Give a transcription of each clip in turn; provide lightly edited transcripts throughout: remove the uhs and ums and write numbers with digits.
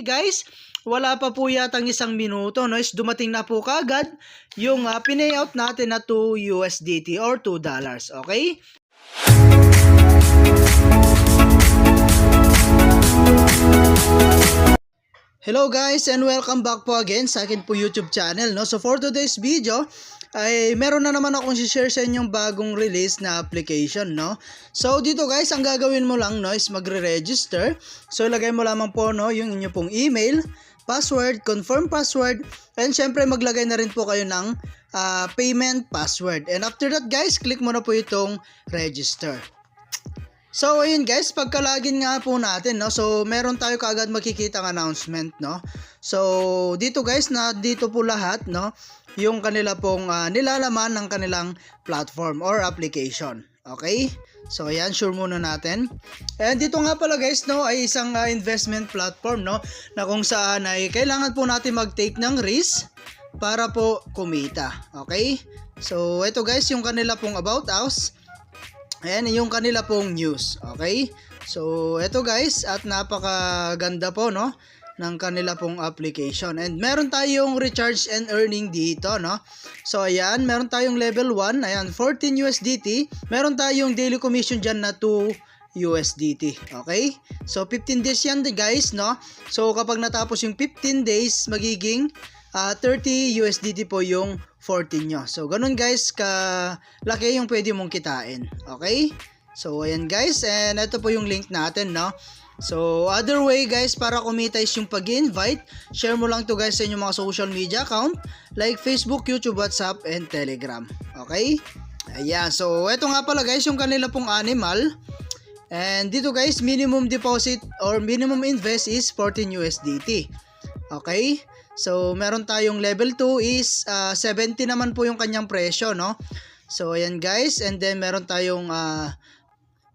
Guys, wala pa po yatang isang minuto, no, is dumating na po kagad yung pinayout natin na 2 USDT or $2, okay? Hello guys and welcome back po again sa akin po YouTube channel, no. So for today's video ay meron na naman akong share sa inyong bagong release na application, no. So dito guys, ang gagawin mo lang, no, is magre-register. So ilagay mo lamang po, no, yung inyo pong email, password, confirm password, and syempre maglagay na rin po kayo ng payment password. And after that guys, click mo na po itong register. So ayun guys, pagkalagin nga po natin, no, so meron tayo kaagad makikita ang announcement, no. So dito guys, na dito po lahat, no, yung kanila pong nilalaman ng kanilang platform or application. Okay? So ayan, sure muna natin. And dito nga pala guys, no, ay isang investment platform, no, na kung saan ay kailangan po natin mag-take ng risk para po kumita. Okay? So ito guys, yung kanila pong about us. Ayan yung kanila pong news. Okay? So, ito guys, at napakaganda po, no, ng kanila pong application. And meron tayong recharge and earning dito, no. So, ayan, meron tayong level 1, ayan, 14 USDT. Meron tayong daily commission dyan na 2 USDT. Okay? So, 15 days yan guys, no. So, kapag natapos yung 15 days, magiging 30 USDT po yung 14 nyo. So, ganun guys, kalaki yung pwede mong kitain. Okay? So, ayan guys, and ito po yung link natin, no? So, other way guys, para kumita is yung pag-invite. Share mo lang to guys sa inyong mga social media account, like Facebook, YouTube, WhatsApp, and Telegram. Okay? Ayan, so ito nga pala guys, yung kanila pong animal. And dito guys, minimum deposit or minimum invest is 14 USDT. Okay? So, meron tayong level 2 is 70 naman po yung kanyang presyo, no? So, ayan guys. And then, meron tayong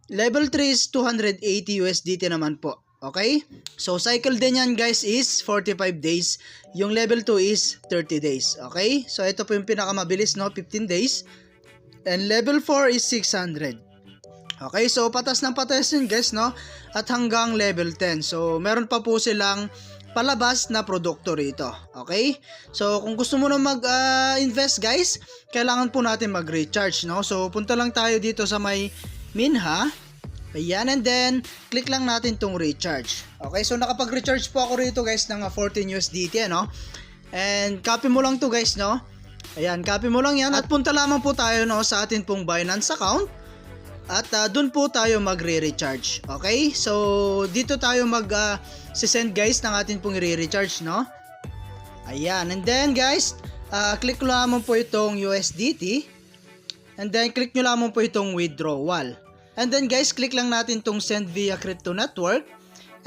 level 3 is 280 USDT naman po. Okay? So, cycle din yan guys is 45 days. Yung level 2 is 30 days. Okay? So, ito po yung pinakamabilis, no? 15 days. And level 4 is 600. Okay? So, patas ng patas yun guys, no? At hanggang level 10. So, meron pa po silang palabas na produkto rito. Okay? So, kung gusto mo na mag-invest guys, kailangan po natin mag-recharge, no? So, punta lang tayo dito sa may Minha. Ayan, and then, click lang natin tong recharge. Okay? So, nakapag-recharge po ako rito guys ng 14 USDT, no? And, copy mo lang to guys, no? Ayan, copy mo lang yan. At punta lamang po tayo, no, sa atin pong Binance account. At dun po tayo magre-recharge. Okay? So, dito tayo sisend guys ng atin pong i-recharge, no? Ayan. And then guys, click nyo lamang po itong USDT. And then click nyo lamang po itong withdrawal. And then guys, click lang natin itong send via crypto network.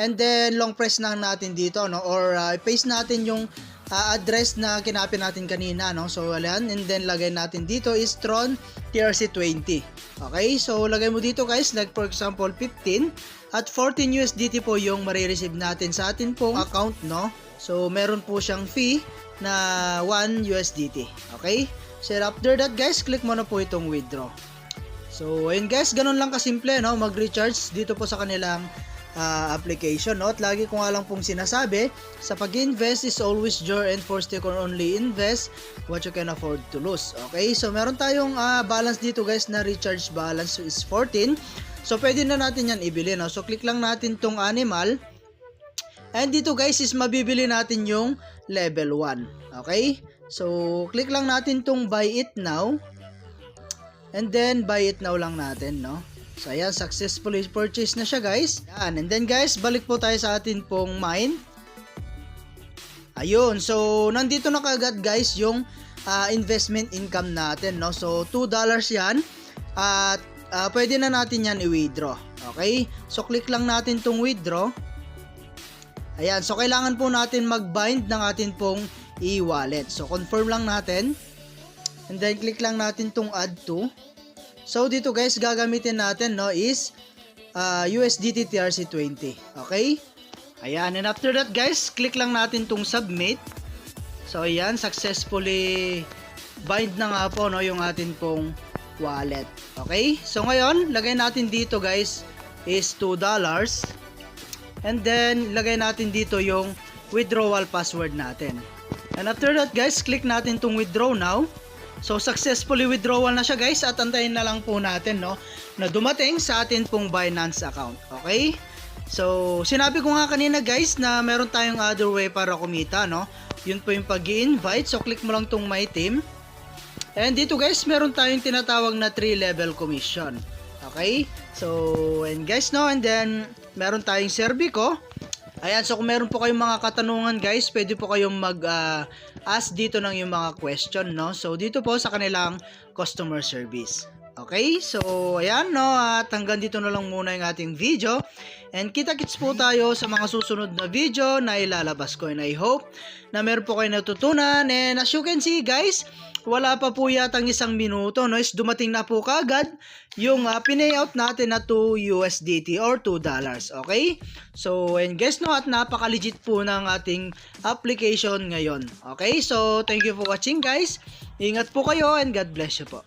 And then long press lang natin dito, no? Or paste natin yung address na kinapin natin kanina, no? So, ayan. And then lagay natin dito is Tron TRC20. Okay? So, lagay mo dito guys, like for example 15 at 14 USDT po yung marireceive natin sa atin pong account, no? So, meron po siyang fee na 1 USDT. Okay? So, after that guys, click mo na po itong withdraw. So, ayun guys, ganun lang kasimple, no? Mag-recharge dito po sa kanilang application, no? At lagi ko nga lang pong sinasabi, sa pag-invest is always your and first take or only invest what you can afford to lose. Okay? So, meron tayong balance dito guys na recharge balance is 14. So, pwede na natin yan ibili, no? So, click lang natin tong animal. And dito guys is mabibili natin yung level 1. Okay? So, click lang natin tong buy it now. And then, buy it now lang natin, no? So, ayan, successfully purchase na siya guys. Ayan, and then guys, balik po tayo sa atin pong mine. Ayun, so, nandito na kagad guys yung investment income natin, no? So, $2 yan. At pwede na natin yan i-withdraw. Okay? So, click lang natin tong withdraw. Ayan, so kailangan po natin mag-bind ng atin pong e-wallet. So, confirm lang natin. And then, click lang natin tong add to. So, dito guys, gagamitin natin, no, is USDT TRC20. Okay? Ayan, and after that guys, click lang natin tong submit. So, ayan, successfully bind na nga po, no, yung atin pong wallet. Okay? So, ngayon, lagay natin dito guys is $2. And then, lagay natin dito yung withdrawal password natin. And after that guys, click natin tong withdraw now. So successfully withdrawal na siya guys, at antayin na lang po natin no na dumating sa atin pong Binance account. Okay? So sinabi ko nga kanina guys na meron tayong other way para kumita no. Yun po yung pag-i-invite. So click mo lang tong my team. And dito guys, meron tayong tinatawag na 3-level commission. Okay? So and guys no, and then meron tayong Servico. Ayan, so kung meron po kayong mga katanungan guys, pwede po kayong mag-ask dito ng yung mga question, no? So dito po sa kanilang customer service. Okay, so ayan no, at hanggang dito na lang muna yung ating video. And kita-kits po tayo sa mga susunod na video na ilalabas ko. And I hope na meron po kayo natutunan. And as you can see guys, wala pa po yatang 1 minuto, no? Is dumating na po kagad yung pinayout natin na 2 USDT or $2. Okay? So, and guys no, at napaka-legit po ng ating application ngayon. Okay? So, thank you for watching guys. Ingat po kayo and God bless you po.